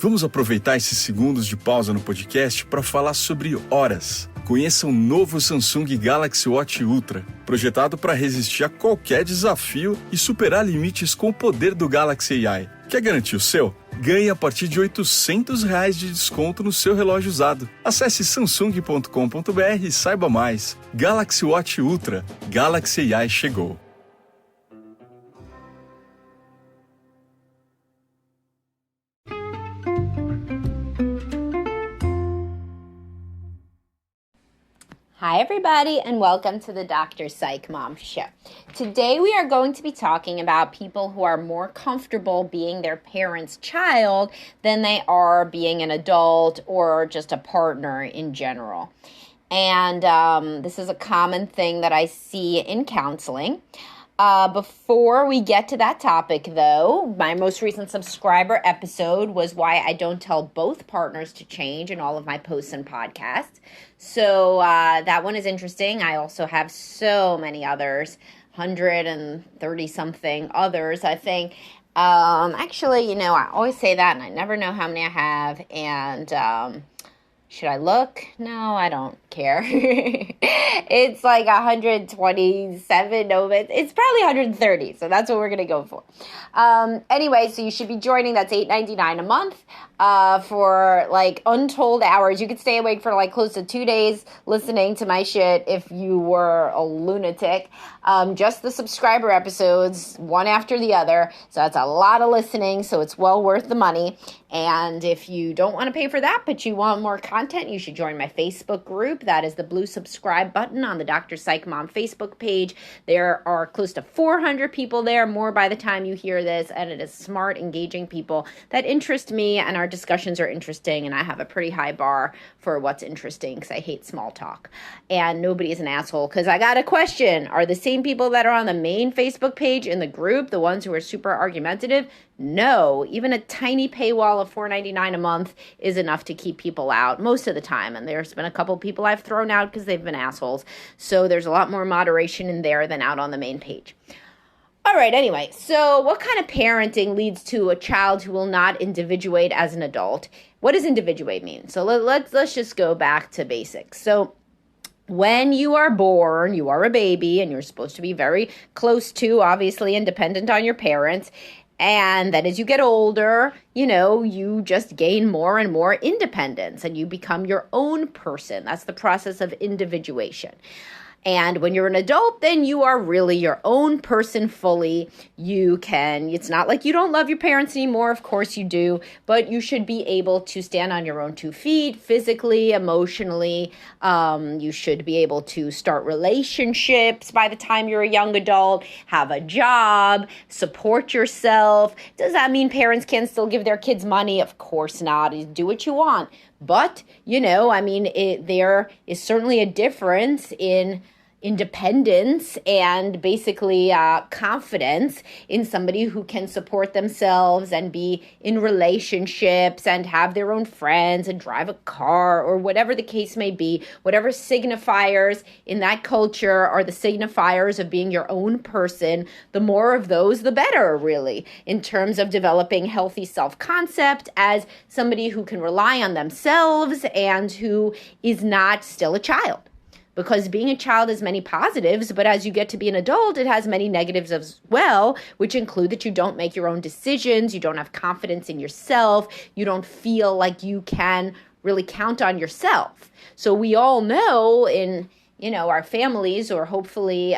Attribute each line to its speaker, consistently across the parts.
Speaker 1: Vamos aproveitar esses segundos de pausa no podcast para falar sobre horas. Conheça o novo Samsung Galaxy Watch Ultra, projetado para resistir a qualquer desafio e superar limites com o poder do Galaxy AI. Quer garantir o seu? Ganhe a partir de R$800 de desconto no seu relógio usado. Acesse samsung.com.br e saiba mais. Galaxy Watch Ultra. Galaxy AI chegou.
Speaker 2: Hi everybody and welcome to the Dr. Psych Mom Show. Today we are going to be talking about people who are more comfortable being their parent's child than they are being an adult or just a partner in general. And this is a common thing that I see in counseling. Before we get to that topic, though, my most recent subscriber episode was why I don't tell both partners to change in all of my posts and podcasts. So that one is interesting. I also have so many others, 130-something others, I think. Actually, I always say that, and I never know how many I have. And should I look? No, I don't care. It's like 127. No, it's probably 130. So that's what we're going to go for. Anyway, so you should be joining. That's $8.99 a month for like untold hours. You could stay awake for like close to 2 days listening to my shit if you were a lunatic. Just the subscriber episodes, one after the other. So that's a lot of listening. So it's well worth the money. And if you don't want to pay for that, but you want more content, you should join my Facebook group. That is the blue subscribe button on the Dr. Psych Mom Facebook page. There are close to 400 people there, more by the time you hear this, and it is smart, engaging people that interest me, and our discussions are interesting, and I have a pretty high bar for what's interesting because I hate small talk. And nobody is an asshole because I got a question. Are the same people that are on the main Facebook page in the group the ones who are super argumentative? No, even a tiny paywall of $4.99 a month is enough to keep people out most of the time. And there's been a couple people I've thrown out because they've been assholes. So there's a lot more moderation in there than out on the main page. All right, anyway, so what kind of parenting leads to a child who will not individuate as an adult? What does individuate mean? So let's just go back to basics. So when you are born, you are a baby, and you're supposed to be very close to, obviously, and dependent on your parents. And then as you get older, you just gain more and more independence and you become your own person. That's the process of individuation. And when you're an adult, then you are really your own person fully. It's not like you don't love your parents anymore. Of course you do, but you should be able to stand on your own 2 feet, physically, emotionally. You should be able to start relationships by the time you're a young adult, have a job, support yourself. Does that mean parents can still give their kids money? Of course not. Do what you want. But, there is certainly a difference in independence and basically confidence in somebody who can support themselves and be in relationships and have their own friends and drive a car or whatever the case may be. Whatever signifiers in that culture are the signifiers of being your own person, the more of those, the better, really, in terms of developing healthy self-concept as somebody who can rely on themselves and who is not still a child. Because being a child has many positives, but as you get to be an adult, it has many negatives as well, which include that you don't make your own decisions, you don't have confidence in yourself, you don't feel like you can really count on yourself. So we all know in our families, or hopefully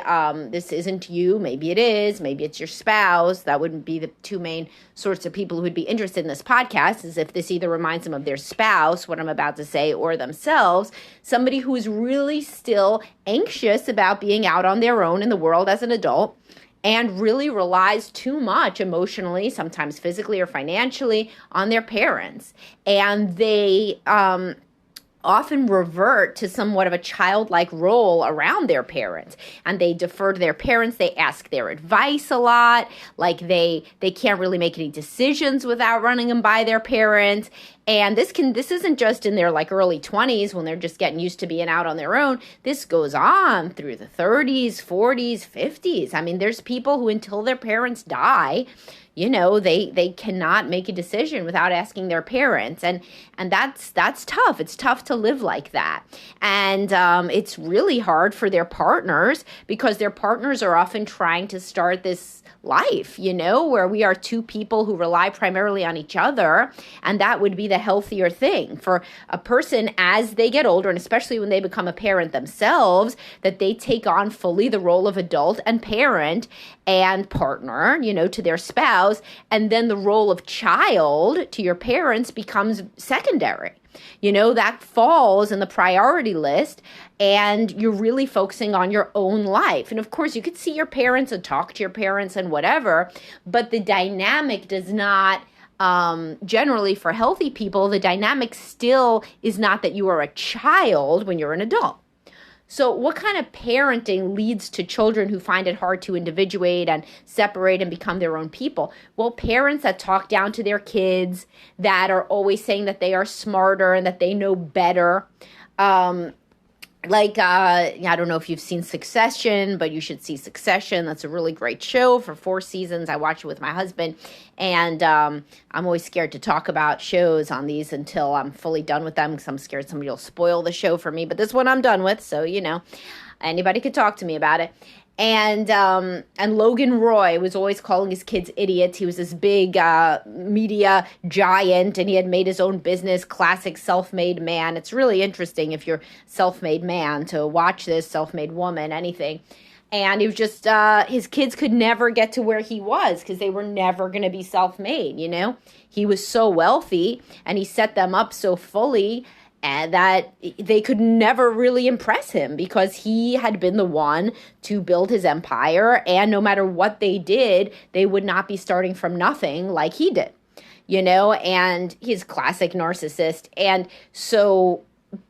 Speaker 2: this isn't you, maybe it is, maybe it's your spouse. That wouldn't be the 2 main sorts of people who would be interested in this podcast, is if this either reminds them of their spouse, what I'm about to say, or themselves, somebody who is really still anxious about being out on their own in the world as an adult and really relies too much emotionally, sometimes physically or financially, on their parents. And they often revert to somewhat of a childlike role around their parents, and they defer to their parents. They ask their advice a lot, like they can't really make any decisions without running them by their parents. And this isn't just in their like early 20s when they're just getting used to being out on their own. This goes on through the 30s, 40s, 50s. I mean, there's people who until their parents die, they cannot make a decision without asking their parents. And that's tough. It's tough to live like that. And it's really hard for their partners, because their partners are often trying to start this life, where we are two people who rely primarily on each other. And that would be the healthier thing for a person as they get older, and especially when they become a parent themselves, that they take on fully the role of adult and parent and partner, to their spouse. And then the role of child to your parents becomes secondary. That falls in the priority list, and you're really focusing on your own life. And of course, you could see your parents and talk to your parents and whatever, but the dynamic does not, generally for healthy people, the dynamic still is not that you are a child when you're an adult. So what kind of parenting leads to children who find it hard to individuate and separate and become their own people? Well, parents that talk down to their kids, that are always saying that they are smarter and that they know better. I don't know if you've seen Succession, but you should see Succession. That's a really great show for 4 seasons. I watch it with my husband, and I'm always scared to talk about shows on these until I'm fully done with them, because I'm scared somebody will spoil the show for me. But this one I'm done with, so, anybody could talk to me about it. And Logan Roy was always calling his kids idiots. He was this big media giant, and he had made his own business, classic self-made man. It's really interesting if you're self-made man to watch this, self-made woman, anything. And he was just, his kids could never get to where he was because they were never going to be self-made, He was so wealthy, and he set them up so fully, and that they could never really impress him, because he had been the one to build his empire. And no matter what they did, they would not be starting from nothing like he did, and he's classic narcissist. And so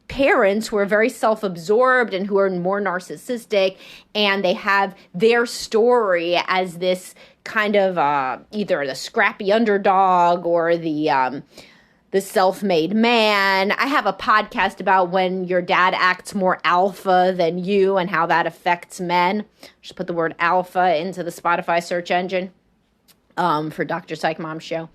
Speaker 2: parents who are very self-absorbed and who are more narcissistic, and they have their story as this kind of either the scrappy underdog or the self-made man. I have a podcast about when your dad acts more alpha than you and how that affects men. Just put the word alpha into the Spotify search engine for Dr. Psych Mom's show.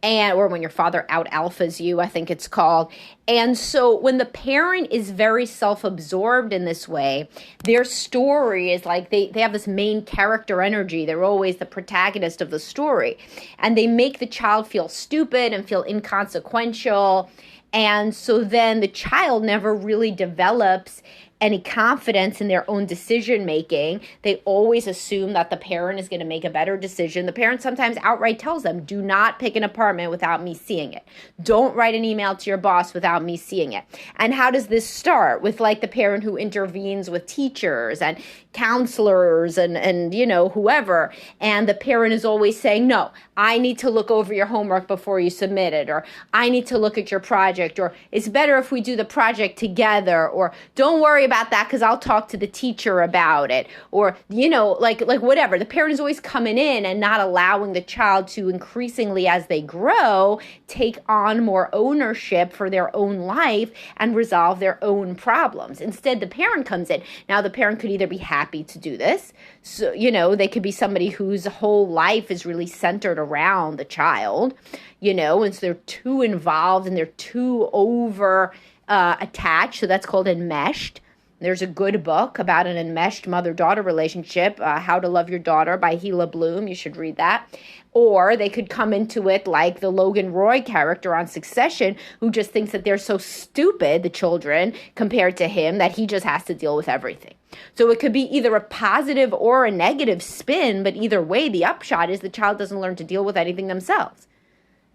Speaker 2: Or when your father out alphas you, I think it's called. And so when the parent is very self-absorbed in this way, their story is like they have this main character energy. They're always the protagonist of the story. And they make the child feel stupid and feel inconsequential. And so then the child never really develops any confidence in their own decision making. They always assume that the parent is going to make a better decision. The parent sometimes outright tells them, do not pick an apartment without me seeing it. Don't write an email to your boss without me seeing it. And how does this start? With the parent who intervenes with teachers and counselors and whoever. And the parent is always saying, no, I need to look over your homework before you submit it, or I need to look at your project, or it's better if we do the project together, or don't worry about that because I'll talk to the teacher about it, or, whatever. The parent is always coming in and not allowing the child to increasingly, as they grow, take on more ownership for their own life and resolve their own problems. Instead, the parent comes in. Now, the parent could either be happy to do this. So, they could be somebody whose whole life is really centered around the child, and so they're too involved and they're too over attached. So that's called enmeshed. There's a good book about an enmeshed mother-daughter relationship, How to Love Your Daughter by Gila Bloom. You should read that. Or they could come into it like the Logan Roy character on Succession, who just thinks that they're so stupid, the children, compared to him, that he just has to deal with everything. So it could be either a positive or a negative spin, but either way, the upshot is the child doesn't learn to deal with anything themselves.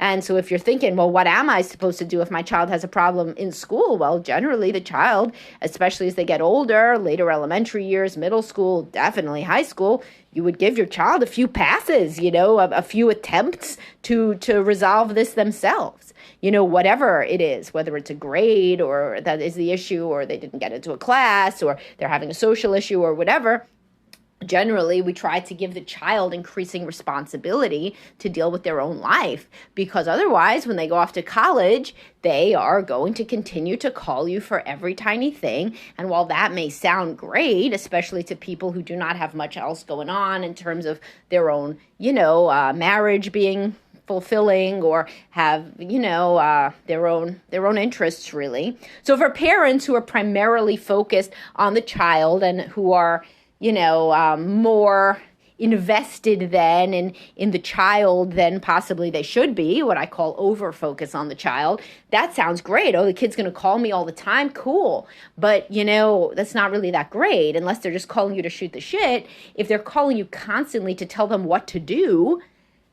Speaker 2: And so if you're thinking, well, what am I supposed to do if my child has a problem in school? Well, generally the child, especially as they get older, later elementary years, middle school, definitely high school, you would give your child a few passes, a few attempts to resolve this themselves. Whatever it is, whether it's a grade or that is the issue, or they didn't get into a class, or they're having a social issue or whatever. generally we try to give the child increasing responsibility to deal with their own life, because otherwise when they go off to college, they are going to continue to call you for every tiny thing. And while that may sound great, especially to people who do not have much else going on in terms of their own, marriage being fulfilling, or have their own interests, really. So for parents who are primarily focused on the child and who are more invested then in the child than possibly they should be, what I call over focus on the child, that sounds great. Oh, the kid's going to call me all the time. Cool. But, that's not really that great unless they're just calling you to shoot the shit. If they're calling you constantly to tell them what to do,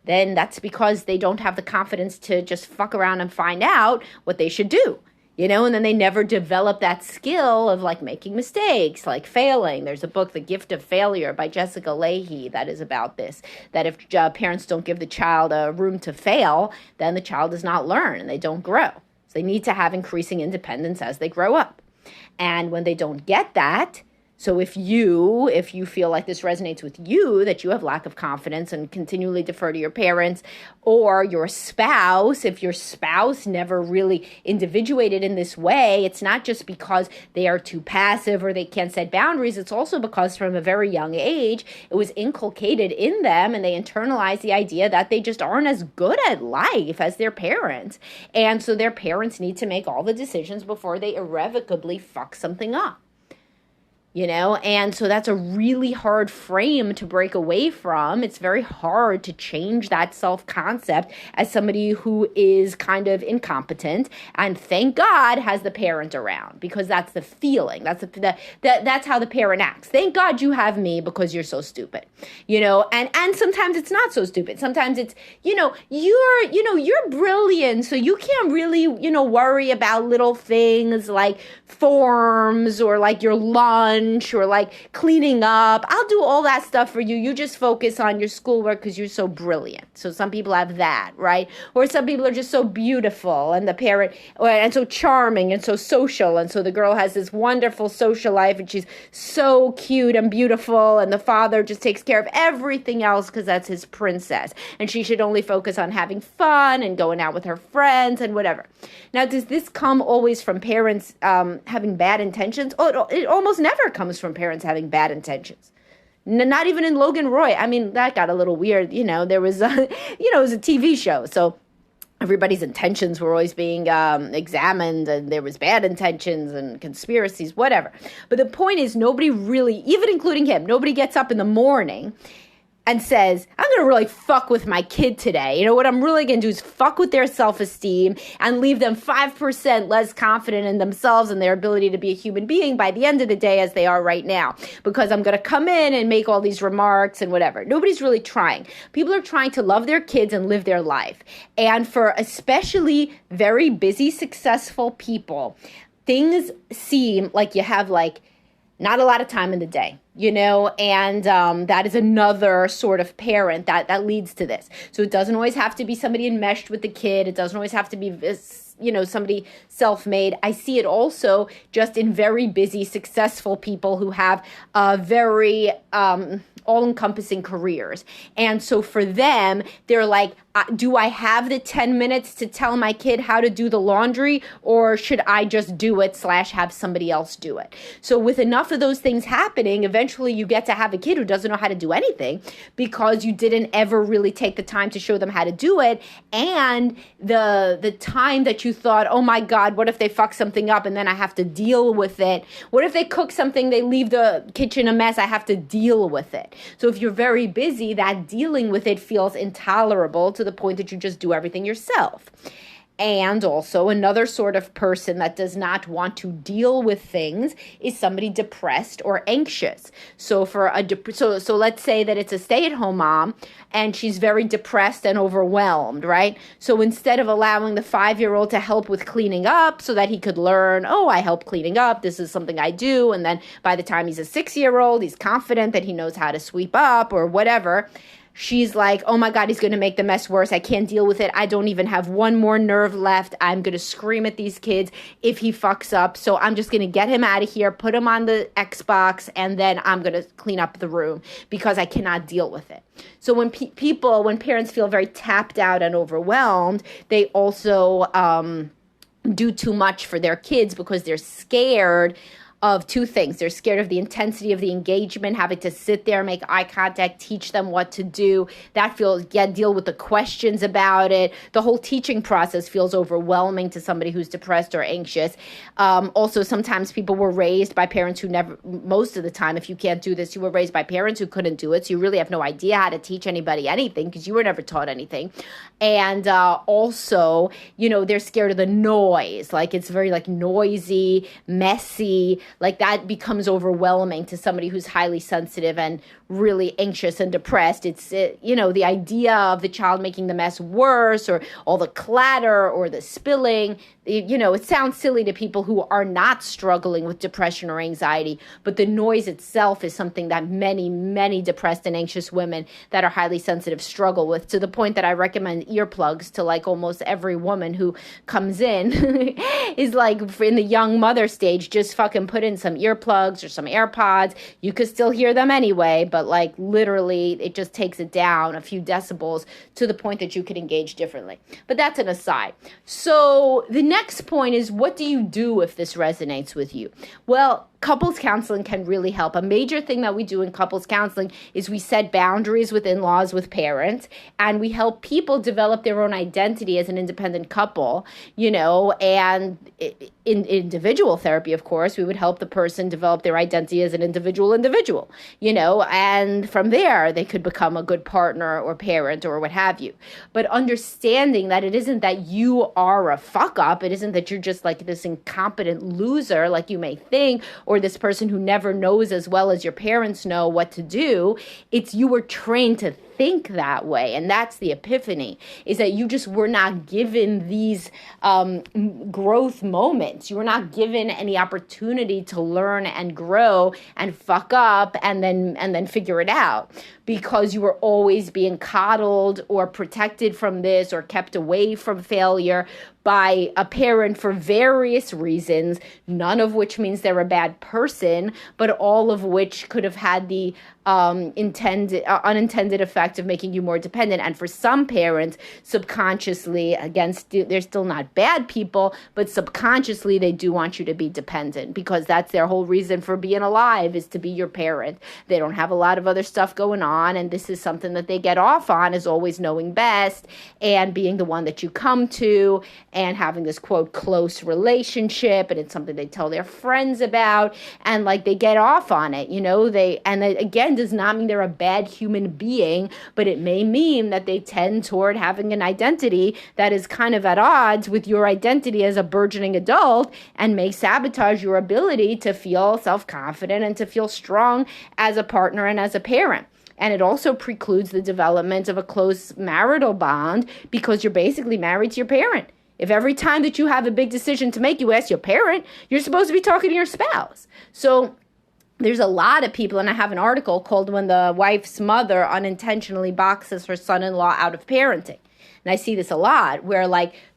Speaker 2: then that's because they don't have the confidence to just fuck around and find out what they should do. And then they never develop that skill of like making mistakes, like failing. There's a book, The Gift of Failure by Jessica Lahey, that is about this, that if parents don't give the child a room to fail, then the child does not learn and they don't grow. So they need to have increasing independence as they grow up. And when they don't get that, so if you feel like this resonates with you, that you have lack of confidence and continually defer to your parents, or your spouse, if your spouse never really individuated in this way, it's not just because they are too passive or they can't set boundaries. It's also because from a very young age, it was inculcated in them and they internalized the idea that they just aren't as good at life as their parents. And so their parents need to make all the decisions before they irrevocably fuck something up. And so that's a really hard frame to break away from. It's very hard to change that self-concept as somebody who is kind of incompetent and thank God has the parent around, because that's the feeling. That's how the parent acts. Thank God you have me because you're so stupid, and sometimes it's not so stupid. Sometimes it's, you're brilliant. So you can't really, worry about little things like forms or like your lunch or like cleaning up. I'll do all that stuff for you. You just focus on your schoolwork because you're so brilliant. So some people have that, right? Or some people are just so beautiful and the parent, and so charming and so social. And so the girl has this wonderful social life and she's so cute and beautiful. And the father just takes care of everything else because that's his princess. And she should only focus on having fun and going out with her friends and whatever. Now, does this come always from parents having bad intentions? Oh, it almost never comes from parents having bad intentions. Not even in Logan Roy. I mean, that got a little weird. There was, it was a TV show. So everybody's intentions were always being examined, and there was bad intentions and conspiracies, whatever. But the point is, nobody really, even including him, nobody gets up in the morning and says, I'm going to really fuck with my kid today. What I'm really going to do is fuck with their self-esteem and leave them 5% less confident in themselves and their ability to be a human being by the end of the day as they are right now. Because I'm going to come in and make all these remarks and whatever. Nobody's really trying. People are trying to love their kids and live their life. And for especially very busy, successful people, things seem like you have not a lot of time in the day, and that is another sort of parent that leads to this. So it doesn't always have to be somebody enmeshed with the kid. It doesn't always have to be, somebody self-made. I see it also just in very busy, successful people who have very all-encompassing careers. And so for them, they're like, do I have the 10 minutes to tell my kid how to do the laundry, or should I just do it / have somebody else do it? So with enough of those things happening, eventually you get to have a kid who doesn't know how to do anything because you didn't ever really take the time to show them how to do it. And the time that you thought, oh my God, what if they fuck something up and then I have to deal with it? What if they cook something, they leave the kitchen a mess, I have to deal with it? So if you're very busy, that dealing with it feels intolerable to the point that you just do everything yourself. And also another sort of person that does not want to deal with things is somebody depressed or anxious. So for so let's say that it's a stay-at-home mom and she's very depressed and overwhelmed, right? So instead of allowing the 5-year-old to help with cleaning up so that he could learn, oh, I help cleaning up, this is something I do, and then by the time he's a 6-year-old, he's confident that he knows how to sweep up or whatever, she's like, oh my God, he's going to make the mess worse. I can't deal with it. I don't even have one more nerve left. I'm going to scream at these kids if he fucks up. So I'm just going to get him out of here, put him on the Xbox, and then I'm going to clean up the room because I cannot deal with it. So when when parents feel very tapped out and overwhelmed, they also do too much for their kids because they're scared of two things. They're scared of the intensity of the engagement, having to sit there, make eye contact, teach them what to do. That deal with the questions about it. The whole teaching process feels overwhelming to somebody who's depressed or anxious. Also, sometimes people were raised by parents who most of the time, if you can't do this, you were raised by parents who couldn't do it. So you really have no idea how to teach anybody anything because you were never taught anything. And also, they're scared of the noise. Like it's very noisy, messy. Like that becomes overwhelming to somebody who's highly sensitive and really anxious and depressed. It's, the idea of the child making the mess worse or all the clatter or the spilling. It sounds silly to people who are not struggling with depression or anxiety, but the noise itself is something that many, many depressed and anxious women that are highly sensitive struggle with, to the point that I recommend earplugs to almost every woman who comes in is in the young mother stage, just fucking put in some earplugs or some AirPods. You could still hear them anyway, but literally it just takes it down a few decibels to the point that you could engage differently. But that's an aside. So the next point is, what do you do if this resonates with you? Well, couples counseling can really help. A major thing that we do in couples counseling is we set boundaries with in-laws, with parents, and we help people develop their own identity as an independent couple, and in individual therapy, of course, we would help the person develop their identity as an individual, and from there, they could become a good partner or parent or what have you. But understanding that it isn't that you are a fuck up, it isn't that you're just this incompetent loser like you may think, or this person who never knows as well as your parents know what to do. It's you were trained to think that way. And that's the epiphany, is that you just were not given these growth moments. You were not given any opportunity to learn and grow and fuck up and then figure it out, because you were always being coddled or protected from this or kept away from failure by a parent for various reasons, none of which means they're a bad person, but all of which could have had the unintended effect of making you more dependent. And for some parents, subconsciously, they're still not bad people, but subconsciously they do want you to be dependent, because that's their whole reason for being alive, is to be your parent. They don't have a lot of other stuff going on, and this is something that they get off on, is always knowing best and being the one that you come to and having this, quote, close relationship, and it's something they tell their friends about, and they get off on it, again, does not mean they're a bad human being, but it may mean that they tend toward having an identity that is kind of at odds with your identity as a burgeoning adult, and may sabotage your ability to feel self-confident and to feel strong as a partner and as a parent. And it also precludes the development of a close marital bond, because you're basically married to your parent. If every time that you have a big decision to make, you ask your parent, you're supposed to be talking to your spouse. So there's a lot of people, and I have an article called "When the Wife's Mother Unintentionally Boxes Her Son-in-Law Out of Parenting." And I see this a lot, where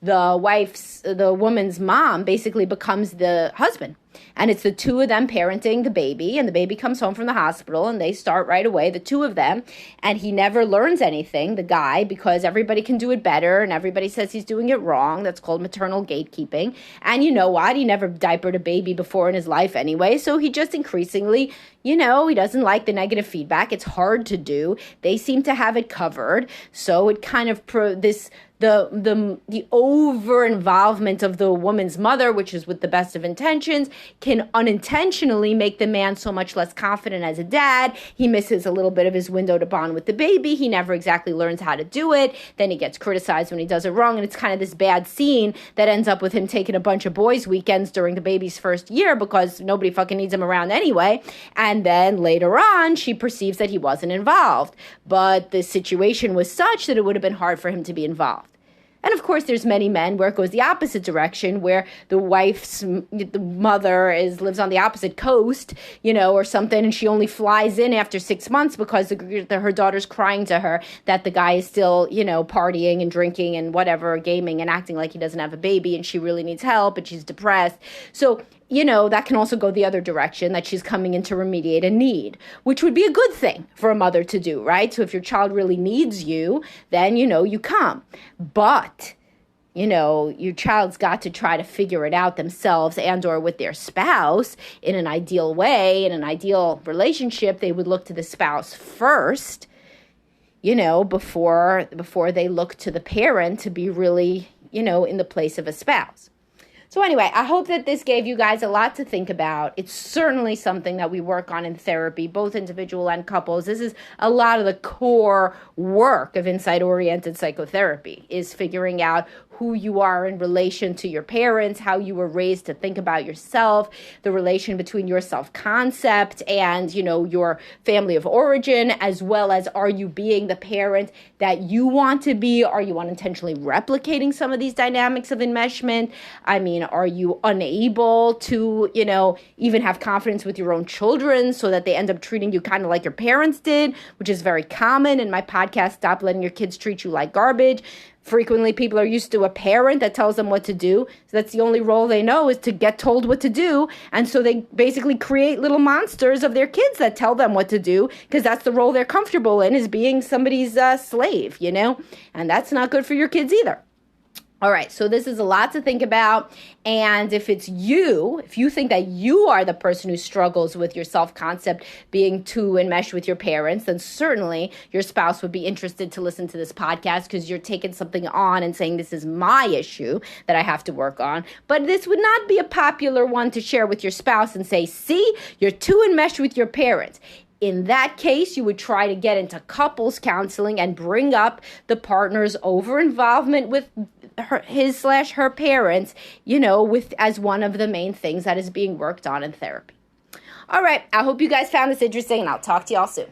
Speaker 2: the woman's mom basically becomes the husband. And it's the two of them parenting the baby, and the baby comes home from the hospital, and they start right away, the two of them, and he never learns anything, the guy, because everybody can do it better, and everybody says he's doing it wrong. That's called maternal gatekeeping. And you know what? He never diapered a baby before in his life anyway, so he just increasingly, he doesn't like the negative feedback. It's hard to do. They seem to have it covered, so it kind of the over involvement of the woman's mother, which is with the best of intentions, can unintentionally make the man so much less confident as a dad. He misses a little bit of his window to bond with the baby. He never exactly learns how to do it. Then he gets criticized when he does it wrong. And it's kind of this bad scene that ends up with him taking a bunch of boys' weekends during the baby's first year, because nobody fucking needs him around anyway. And then later on, she perceives that he wasn't involved. But the situation was such that it would have been hard for him to be involved. And of course, there's many men where it goes the opposite direction, where the mother lives on the opposite coast, or something, and she only flies in after 6 months because her daughter's crying to her that the guy is still, partying and drinking and whatever, gaming and acting like he doesn't have a baby, and she really needs help and she's depressed. So, that can also go the other direction, that she's coming in to remediate a need, which would be a good thing for a mother to do, right? So if your child really needs you, then, you come. But, your child's got to try to figure it out themselves and or with their spouse in an ideal way. In an ideal relationship, they would look to the spouse first, before they look to the parent to be really, in the place of a spouse. So anyway, I hope that this gave you guys a lot to think about. It's certainly something that we work on in therapy, both individual and couples. This is a lot of the core work of insight-oriented psychotherapy, is figuring out who you are in relation to your parents, how you were raised to think about yourself, the relation between your self-concept and, your family of origin, as well as, are you being the parent that you want to be? Are you unintentionally replicating some of these dynamics of enmeshment? I mean, are you unable to, even have confidence with your own children so that they end up treating you kind of like your parents did, which is very common in my podcast, Stop Letting Your Kids Treat You Like Garbage. Frequently, people are used to a parent that tells them what to do. So that's the only role they know, is to get told what to do. And so they basically create little monsters of their kids that tell them what to do, because that's the role they're comfortable in, is being somebody's slave, And that's not good for your kids either. All right, so this is a lot to think about. And if you think that you are the person who struggles with your self-concept being too enmeshed with your parents, then certainly your spouse would be interested to listen to this podcast, because you're taking something on and saying, this is my issue that I have to work on. But this would not be a popular one to share with your spouse and say, see, you're too enmeshed with your parents. In that case, you would try to get into couples counseling and bring up the partner's over-involvement with his/her parents, as one of the main things that is being worked on in therapy. All right, I hope you guys found this interesting, and I'll talk to y'all soon.